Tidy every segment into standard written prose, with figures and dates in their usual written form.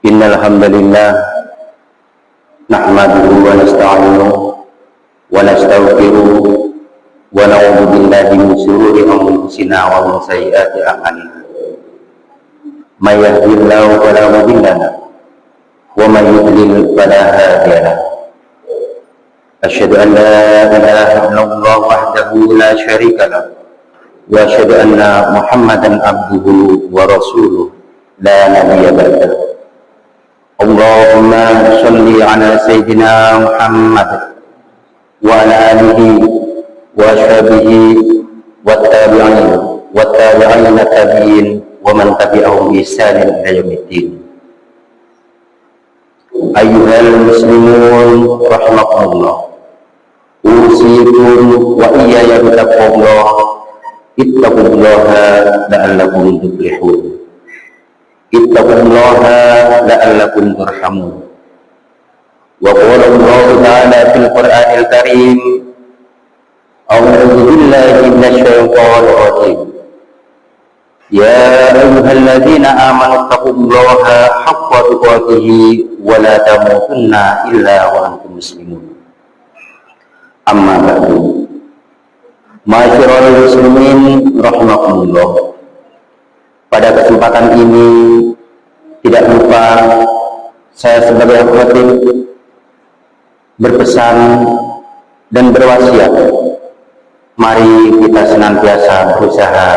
Innal hamdalillah nahmaduhu wa nasta'inuhu wa nastaghfiruh wa na'udzu billahi min shururi anfusina wa min sayyiati a'malina. May yahdihillahu fala mudilla lahu wa may yudlil fala hadiya lahu. Asyhadu an la ilaha illallah wahdahu la syarika lahu wa asyhadu anna Muhammadan abduhu wa rasuluh la nabiyya ba'dahu. Allahumma sholli ala sayyidina Muhammad wa ala alihi wa ashabihi wa tabi'in tabi'in wa man tabi'ahum bi ihsanin ila yaumiddin. Ayyuhal muslimun rahimakumullah, usikum wa iyaya bittaqwallah, ittaqullaha la'allakum tuflihun. Ittaqullaha la'allakum turhamun. Wa qala Allah ta'ala fil Qur'anil Karim, a'udzu billahi minasy syaithanir rajim. Ya ayyuhalladzina amanu taqullaha haqqa tuqatih wa la tamutunna illa wa antum muslimun. Amma ba'du. Ma'asyiral muslimin rahimakumullah. Pada kesempatan ini tidak lupa saya sebagai khatib berpesan dan berwasiat, mari kita senantiasa berusaha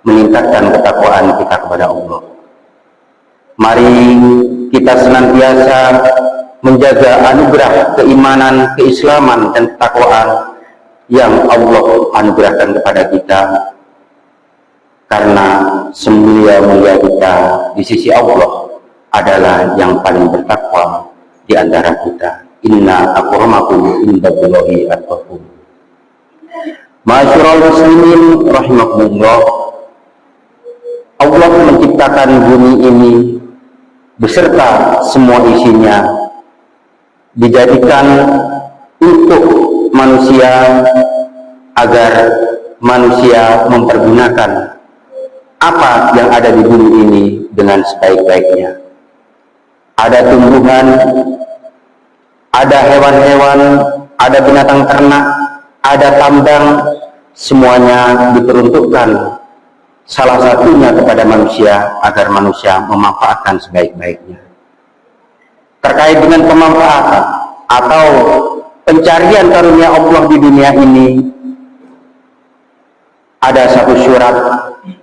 meningkatkan ketakwaan kita kepada Allah. Mari kita senantiasa menjaga anugerah keimanan, keislaman dan ketakwaan yang Allah anugerahkan kepada kita, karena semulia-mulia kita di sisi Allah adalah yang paling bertakwa di antara kita. Inna akramakum indallahi atqakum. Ma'asyiral muslimin rahimakumullah, Allah menciptakan bumi ini beserta semua isinya dijadikan untuk manusia, agar manusia mempergunakan apa yang ada di bumi ini dengan sebaik-baiknya. Ada tumbuhan, ada hewan-hewan, ada binatang ternak, ada tambang, semuanya diperuntukkan salah satunya kepada manusia agar manusia memanfaatkan sebaik-baiknya. Terkait dengan pemanfaatan atau pencarian karunia Allah di dunia ini, ada satu surat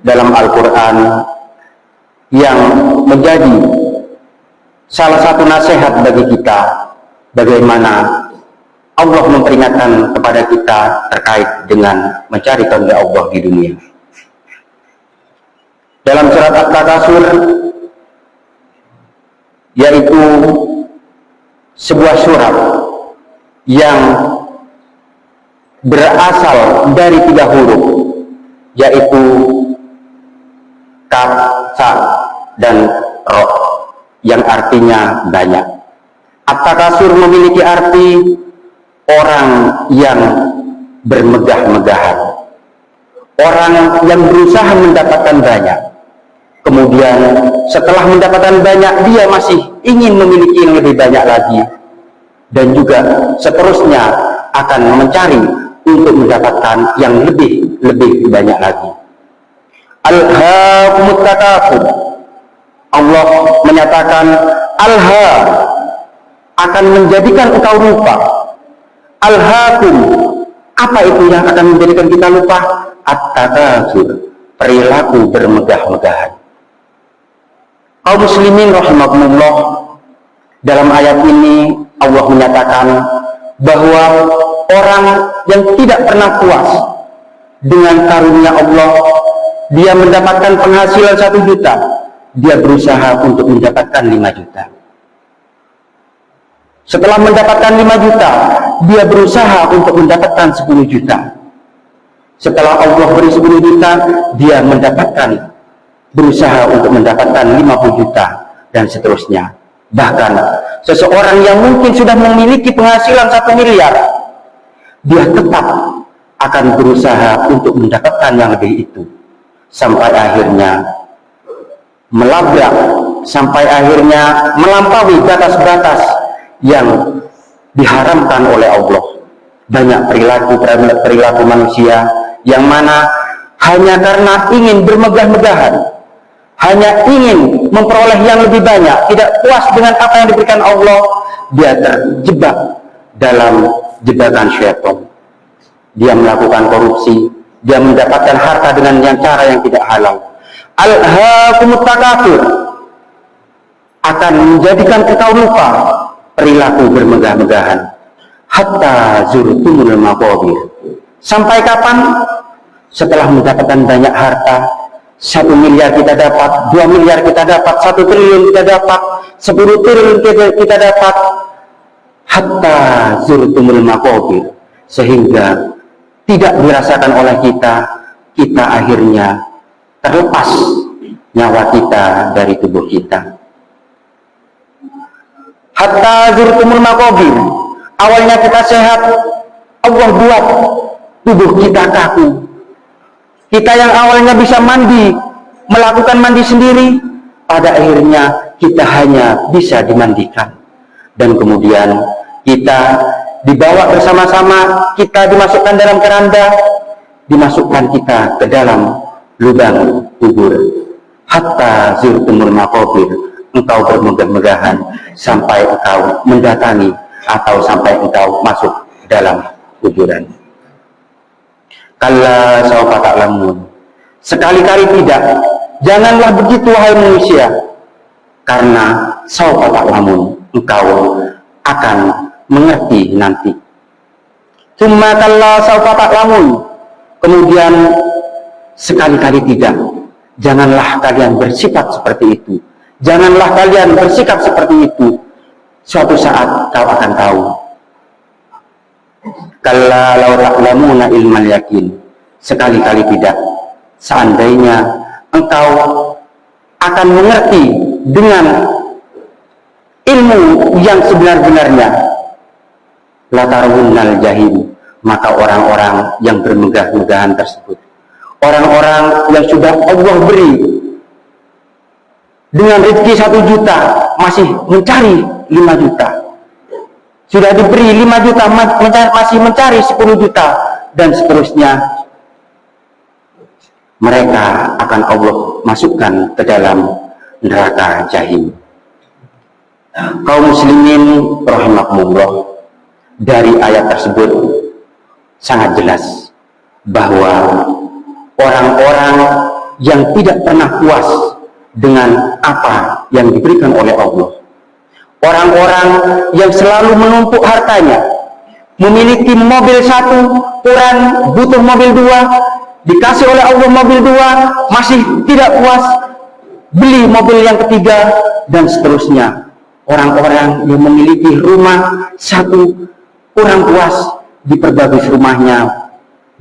dalam Al-Quran yang menjadi salah satu nasihat bagi kita, bagaimana Allah memperingatkan kepada kita terkait dengan mencari karunia Allah di dunia. Dalam surat At-Takasur, yaitu sebuah surat yang berasal dari 3 huruf, yaitu kaf, sa, dan ro, yang artinya banyak. At-Takasur memiliki arti orang yang bermegah-megahan, orang yang berusaha mendapatkan banyak, kemudian setelah mendapatkan banyak dia masih ingin memiliki yang lebih banyak lagi, dan juga seterusnya akan mencari untuk mendapatkan yang lebih banyak lagi. Alhaakumut takatsur. Allah menyatakan alha akan menjadikan engkau lupa. Alhaakum, apa itu yang akan menjadikan kita lupa? At-takatsur, perilaku bermegah-megahan. Kaum muslimin rahimakumullah, dalam ayat ini Allah menyatakan bahwa orang yang tidak pernah puas dengan karunia Allah, dia mendapatkan penghasilan 1 juta, dia berusaha untuk mendapatkan 5 juta. Setelah mendapatkan 5 juta, dia berusaha untuk mendapatkan 10 juta. Setelah Allah beri 10 juta, dia berusaha untuk mendapatkan 50 juta, dan seterusnya. Bahkan seseorang yang mungkin sudah memiliki penghasilan 1 miliar, dia tetap akan berusaha untuk mendapatkan yang lebih itu, sampai akhirnya melabrak sampai akhirnya melampaui batas-batas yang diharamkan oleh Allah. Banyak perilaku manusia yang mana hanya karena ingin bermegah-megahan, hanya ingin memperoleh yang lebih banyak, tidak puas dengan apa yang diberikan Allah, dia terjebak dalam jebakan syaitan. Dia melakukan korupsi, dia mendapatkan harta dengan cara yang tidak halal. Alhaakumut takatsur akan menjadikan engkau lupa perilaku bermegah-megahan. Hatta zurtumul maqabir. Sampai kapan? Setelah mendapatkan banyak harta, 1 miliar kita dapat, 2 miliar kita dapat, 1 triliun kita dapat, 10 triliun kita dapat. Hatta zurtumul maqabir, sehingga tidak dirasakan oleh kita akhirnya terlepas nyawa kita dari tubuh kita. Hatta zurtumul maqabir, awalnya kita sehat, Allah buat tubuh kita kaku. Kita yang awalnya bisa mandi, melakukan mandi sendiri, pada akhirnya kita hanya bisa dimandikan. Dan kemudian kita dibawa bersama-sama, kita dimasukkan dalam keranda, dimasukkan kita ke dalam lubang kubur. Hatta zurtumul maqabir, engkau bermegah-megahan sampai engkau mendatangi atau sampai engkau masuk dalam kuburan. Kalla saufa ta'lamun, sekali-kali tidak, janganlah begitu wahai manusia, karena saufa ta'lamun, engkau akan mengerti nanti. Tsumma kalla saufa ta'lamun, kemudian sekali-kali tidak, janganlah kalian bersifat seperti itu, janganlah kalian bersikap seperti itu, suatu saat kau akan tahu. Kalla law ta'lamuna ilmal yakin, sekali-kali tidak, seandainya engkau akan mengerti dengan ilmu yang sebenar-benarnya, latarawunnal jahim, maka orang-orang yang bermegah-megahan tersebut, orang-orang yang sudah Allah beri dengan rezeki 1 juta masih mencari 5 juta, sudah diberi 5 juta masih mencari 10 juta, dan seterusnya, mereka akan Allah masukkan ke dalam neraka jahim. Kaum muslimin rahimakumullah, dari ayat tersebut sangat jelas bahwa orang-orang yang tidak pernah puas dengan apa yang diberikan oleh Allah, orang-orang yang selalu menumpuk hartanya, memiliki mobil 1, kurang butuh mobil 2, dikasih oleh Allah mobil 2, masih tidak puas, beli mobil yang ketiga, dan seterusnya. Orang-orang yang memiliki rumah 1, kurang puas, diperbagus rumahnya,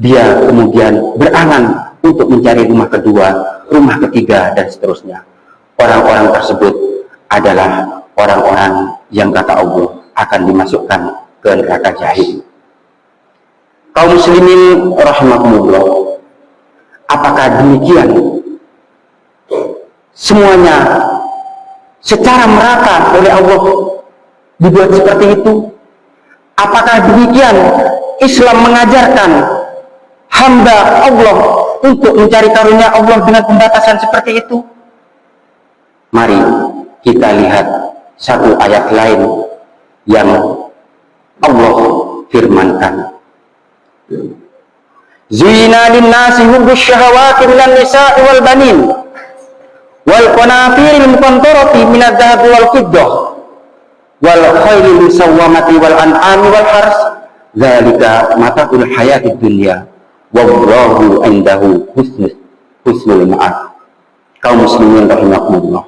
dia kemudian berangan untuk mencari rumah kedua, rumah ketiga, dan seterusnya. Orang-orang tersebut adalah orang-orang yang kata Allah akan dimasukkan ke neraka jahim. Kaum muslimin rahimakumullah, apakah demikian semuanya secara merata oleh Allah dibuat seperti itu? Apakah demikian Islam mengajarkan hamba Allah untuk mencari karunia Allah dengan pembatasan seperti itu? Mari kita lihat satu ayat lain yang Allah firmankan. Zuyina lin-nasi hubbus syahawati minan nisa'i wal banin wal qanatiril muqantarati minadh dhahabi wal fiddah wal khaylil musawwamati wal an'ami wal hars, dzalika mata'ul hayatid dunya wallahu indahu husnul ma'ab. Kaum muslimin rahimakumullah,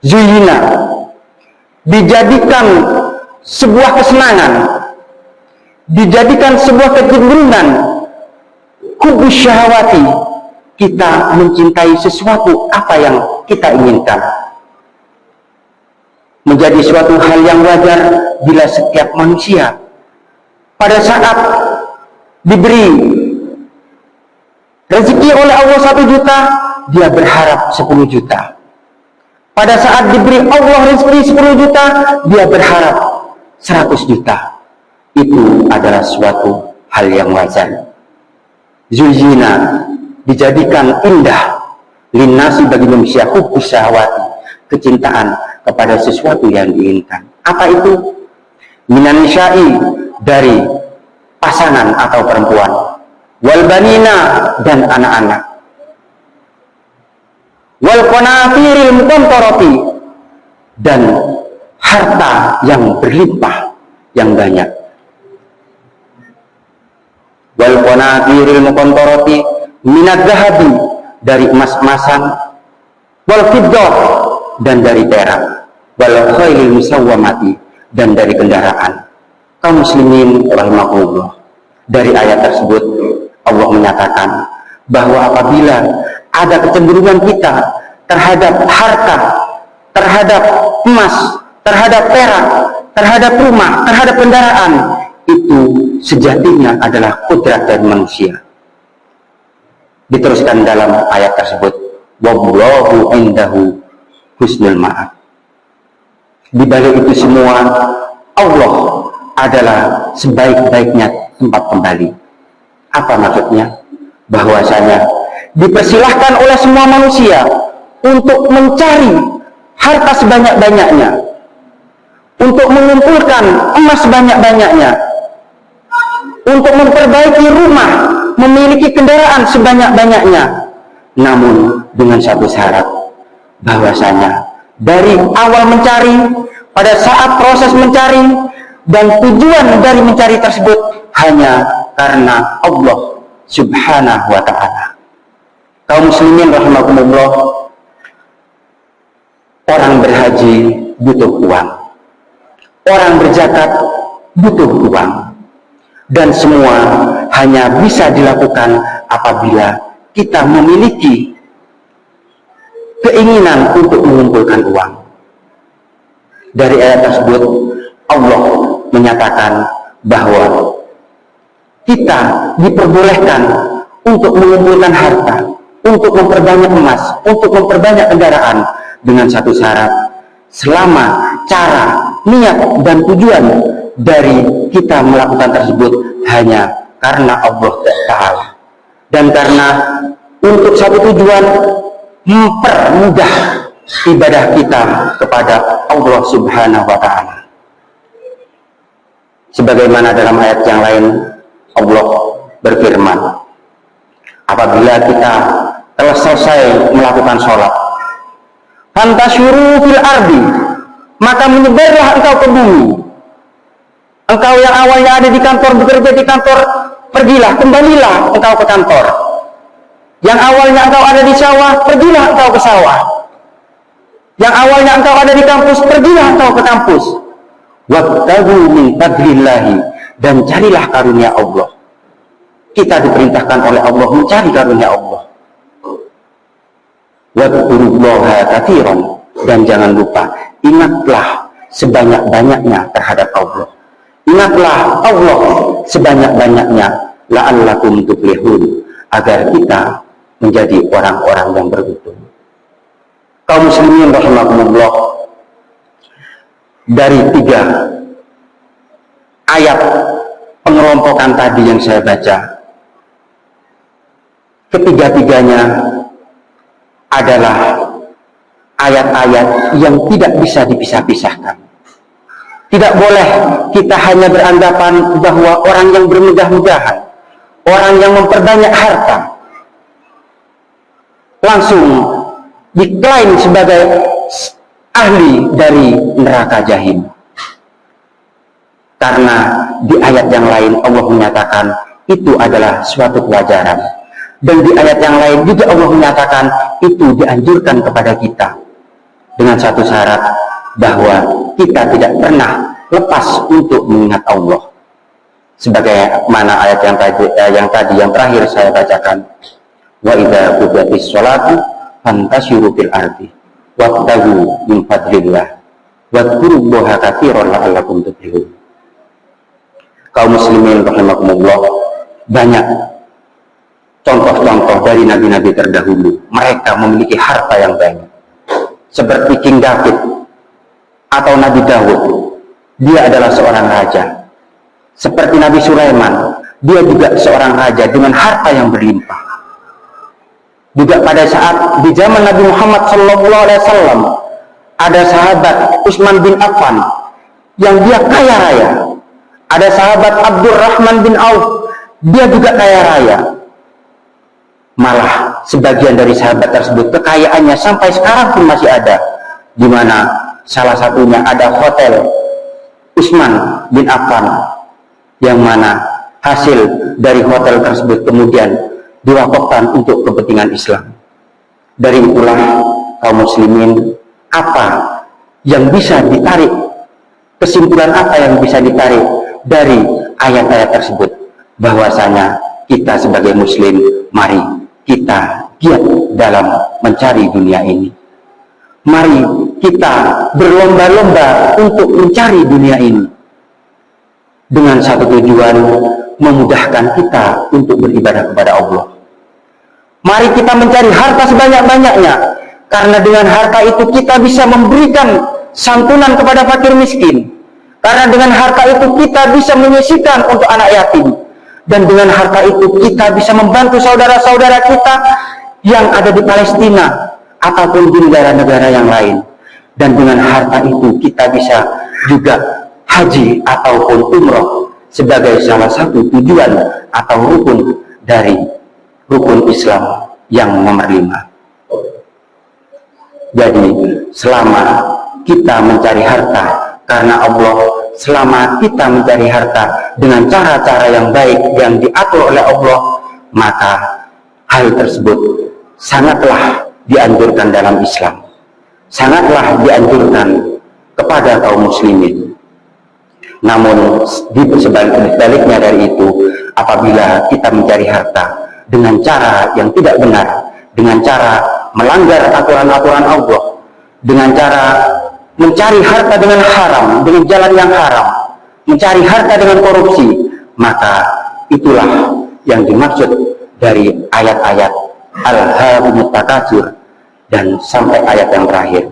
zuyina, dijadikan sebuah kesenangan, dijadikan sebuah kecenderungan, hubbus syahawati, kita mencintai sesuatu apa yang kita inginkan, menjadi suatu hal yang wajar bila setiap manusia pada saat diberi rezeki oleh Allah 1 juta, dia berharap 10 juta. Pada saat diberi Allah rezeki 10 juta, dia berharap 100 juta. Itu adalah suatu hal yang wajar. Zuzina, dijadikan indah linnasi bagi manusia, hubbus syahwati, kecintaan kepada sesuatu yang diinginkan. Apa itu? Minan nisa'i, dari pasangan atau perempuan, wal banina, dan anak-anak, wal qanatiril muqantarati, dan harta yang berlimpah yang banyak. Wal qanatiril muqantarati minad dhahabi, dari emas-emasan, wal fiddah, dan dari perak, wal khailil musawwamati, dan dari kendaraan. Kaum muslimin rahimakumullah, dari ayat tersebut Allah menyatakan bahwa apabila ada kecenderungan kita terhadap harta, terhadap emas, terhadap perak, terhadap rumah, terhadap kendaraan, itu sejatinya adalah kodrat dari manusia. Diteruskan dalam ayat tersebut, wallahu indahu husnul ma'ab. Di balik itu semua, Allah adalah sebaik-baiknya tempat kembali. Apa maksudnya? Bahwasanya dipersilahkan oleh semua manusia untuk mencari harta sebanyak-banyaknya, untuk mengumpulkan emas sebanyak-banyaknya, untuk memperbaiki rumah, memiliki kendaraan sebanyak-banyaknya, namun dengan satu syarat, bahwasanya dari awal mencari, pada saat proses mencari, dan tujuan dari mencari tersebut hanya karena Allah subhanahu wa ta'ala. Kaum muslimin rahimakumullah, orang berhaji butuh uang, orang berzakat butuh uang, dan semua hanya bisa dilakukan apabila kita memiliki keinginan untuk mengumpulkan uang. Dari ayat tersebut Allah menyatakan bahwa kita diperbolehkan untuk mengumpulkan harta, untuk memperbanyak emas, untuk memperbanyak kendaraan, dengan satu syarat, selama cara, niat, dan tujuan dari kita melakukan tersebut hanya karena Allah Ta'ala, dan karena untuk satu tujuan, mempermudah ibadah kita kepada Allah Subhanahu wa Ta'ala. Sebagaimana dalam ayat yang lain Allah berfirman, apabila kita telah selesai melakukan sholat, fantasyuru fil ardi, maka menyebarlah engkau ke bumi. Engkau yang awalnya ada di kantor, bekerja di kantor, pergilah, kembalilah engkau ke kantor. Yang awalnya engkau ada di sawah, pergilah engkau ke sawah. Yang awalnya engkau ada di kampus, pergilah engkau ke kampus. Wabtaghu min fadlillahi, dan carilah karunia Allah. Kita diperintahkan oleh Allah mencari karunia Allah. Wadhkurullaha katsiran, dan jangan lupa ingatlah sebanyak-banyaknya terhadap Allah. Ingatlah Allah sebanyak-banyaknya, la'allakum tuflihun, agar kita menjadi orang-orang yang beruntung. Kaum muslimin rahimakumullah, dari 3 ayat pengelompokan tadi yang saya baca, ketiga-tiganya adalah ayat-ayat yang tidak bisa dipisah-pisahkan. Tidak boleh kita hanya beranggapan bahwa orang yang bermegah-megahan, orang yang memperbanyak harta, langsung diklaim sebagai ahli dari neraka jahim. Karena di ayat yang lain Allah menyatakan itu adalah suatu kewajaran, dan di ayat yang lain juga Allah menyatakan itu dianjurkan kepada kita, dengan satu syarat, bahwa kita tidak pernah lepas untuk mengingat Allah. Sebagaimana ayat yang terakhir saya bacakan, wa idza qudiyatis sholatu fantashiru fil ardi wabtaghu min fadlillah wadhkurullaha katsiran la'allakum tuflihun. Kaum muslimin rahimakumullah, banyak contoh-contoh dari nabi-nabi terdahulu, mereka memiliki harta yang banyak. seperti King David atau Nabi Daud, dia adalah seorang raja. Seperti Nabi Sulaiman, dia juga seorang raja dengan harta yang berlimpah. Juga pada saat di zaman Nabi Muhammad SAW, ada sahabat Utsman bin Affan yang dia kaya raya. Ada sahabat Abdurrahman bin Auf, dia juga kaya raya. Malah sebagian dari sahabat tersebut kekayaannya sampai sekarang pun masih ada, di mana salah satunya ada hotel Utsman bin Affan, yang mana hasil dari hotel tersebut kemudian diwakafkan untuk kepentingan Islam. Dari itulah kaum muslimin, apa yang bisa ditarik, kesimpulan apa yang bisa ditarik dari ayat-ayat tersebut, bahwasanya kita sebagai muslim, mari kita giat dalam mencari dunia ini. Mari kita berlomba-lomba untuk mencari dunia ini dengan satu tujuan, memudahkan kita untuk beribadah kepada Allah. Mari kita mencari harta sebanyak-banyaknya, karena dengan harta itu kita bisa memberikan santunan kepada fakir miskin. Karena dengan harta itu kita bisa menyisihkan untuk anak yatim. Dan dengan harta itu kita bisa membantu saudara-saudara kita yang ada di Palestina ataupun di negara-negara yang lain. Dan dengan harta itu kita bisa juga haji ataupun umroh sebagai salah satu tujuan atau rukun dari rukun Islam yang nomor 5. Jadi selama kita mencari harta karena Allah, selama kita mencari harta dengan cara-cara yang baik yang diatur oleh Allah, maka hal tersebut sangatlah dianjurkan dalam Islam, sangatlah dianjurkan kepada kaum muslimin. Namun sebaliknya dari itu, apabila kita mencari harta dengan cara yang tidak benar, dengan cara melanggar aturan-aturan Allah, dengan cara mencari harta dengan haram, dengan jalan yang haram, mencari harta dengan korupsi, maka itulah yang dimaksud dari ayat-ayat Al-Hakumut Takatsur dan sampai ayat yang terakhir,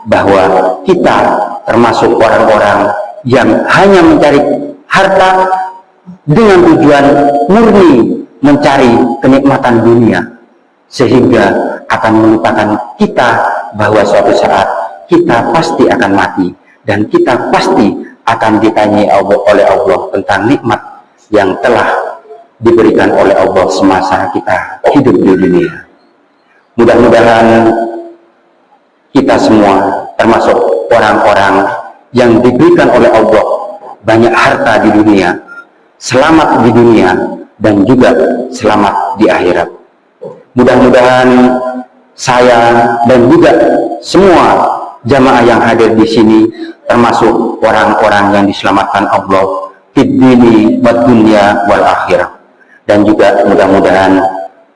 bahwa kita termasuk orang-orang yang hanya mencari harta dengan tujuan murni mencari kenikmatan dunia, sehingga akan melupakan kita bahwa suatu saat kita pasti akan mati dan kita pasti akan ditanyai oleh Allah tentang nikmat yang telah diberikan oleh Allah semasa kita hidup di dunia. Mudah-mudahan kita semua termasuk orang-orang yang diberikan oleh Allah banyak harta di dunia, selamat di dunia, dan juga selamat di akhirat. Mudah-mudahan saya dan juga semua jamaah yang hadir di sini termasuk orang-orang yang diselamatkan Allah fid dini wad dunya wal akhirah, dan juga mudah-mudahan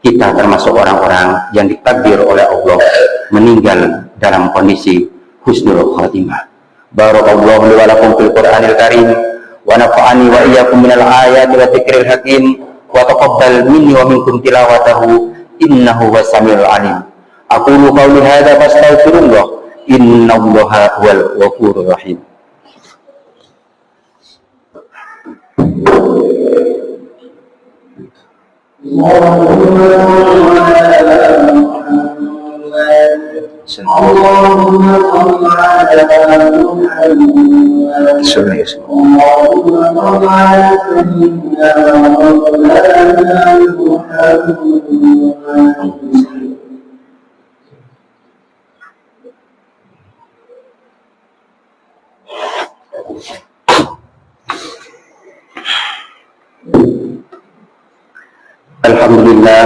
kita termasuk orang-orang yang ditakdir oleh Allah meninggal dalam kondisi husnul khatimah. Barakallahu li wa lakum fil Qur'anil Karim wa nafa'ani wa iyyakum minal ayati wa dzikril hakim wa taqabbal minni wa minkum tilawatahu innahu was-sami'ul 'alim. Aqulu qawli hadza fastaghfirullah innallaha huwal ghafurur rahim. اللهم صل على محمد اللهم صل على سيدنا ومولانا محمد. Alhamdulillah,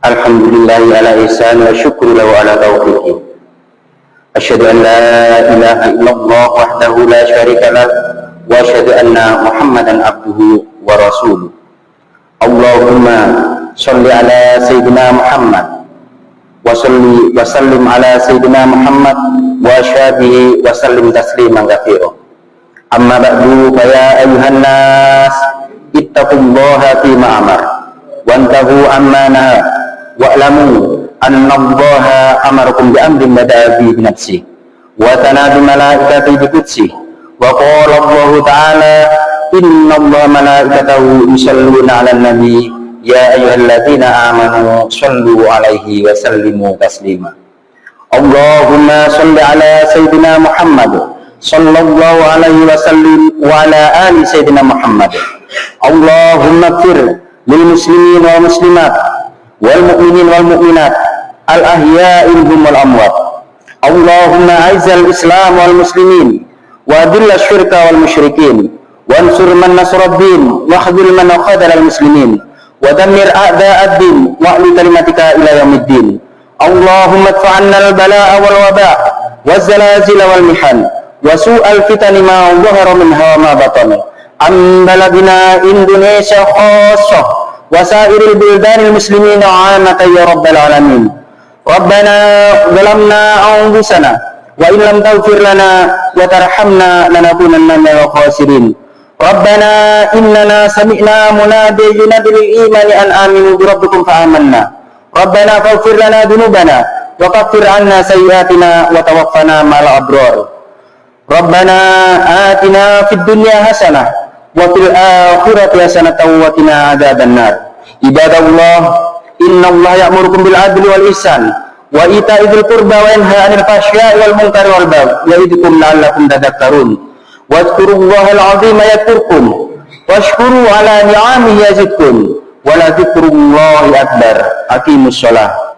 alhamdulillah ala ihsan wa syukru lahu ala taufiqih. Asyhadu an la ilaha illallah wahdahu la syarika lah wa asyhadu anna Muhammadan abduhu wa rasuluh. Allahumma sholli ala sayyidina Muhammad wa salli wa sallim ala sayyidina Muhammad wa ashabihi wa sallim tasliman katsiran. Amma ba'du, fa ya ayyuhan nas ittaqullaha fima amar wantahu amma naha wa'lamu annallaha amarakum bi amrin bada'a bi nafsihi wa tanadu malaikati bi qudsihi wa qala Allah ta'ala innallaha malaikatahu yusalluna 'alan nabi ya ayyuhalladzina amanu shallu 'alaihi wa sallimu taslima. Allahumma shalli 'ala sayyidina Muhammad sallallahu alaihi wasallam wa ala ali sayyidina Muhammad. Allahumma ighfir lil muslimin wal muslimat wal mu'minin wal mu'minat al ahya'i minhum wal amwat. Allahumma a'izzal islam wal muslimin wa adilla syirka wal musyrikin wansur man nasara ad-din wa khadhil man khadhala al muslimin wa dammir a'da'ad din wa li kalimatika ila yaumiddin. Allahumma adfa'anna al bala'a wal waba' waz zalazil wal mihan wa su'al fitani ma dhahara minha wa ma batana am baladina Indonesia khassah wa sa'iril buldanil muslimina 'amatan ya rabbal alamin. Rabbana zalamna anfusana wa in lam taghfir lana wa tarhamna lanakunanna minal khasirin. Rabbana innana sami'na munadiyan yunadi lil imani an aminu bi rabbikum fa amanna. Rabbana faghfir lana dhunubana wa kaffir 'anna sayyi'atina wa tawaffana ma'al abrar. Rabbana atina fid dunya hasanah wa fil akhirati hasanatan wa qina adzabannar. Ibadallah, innallaha ya'murukum bil adli wal ihsan wa ita'i dzil qurba wa yanha 'anil fahsya'i wal munkari wal baghi ya'idukum la'allakum tadhakkarun. Wadhkurullahal 'azima yadhkurkum washkuru 'ala ni'amihi yazidkum wa la dzikrullahi akbar. Aqimus shalah.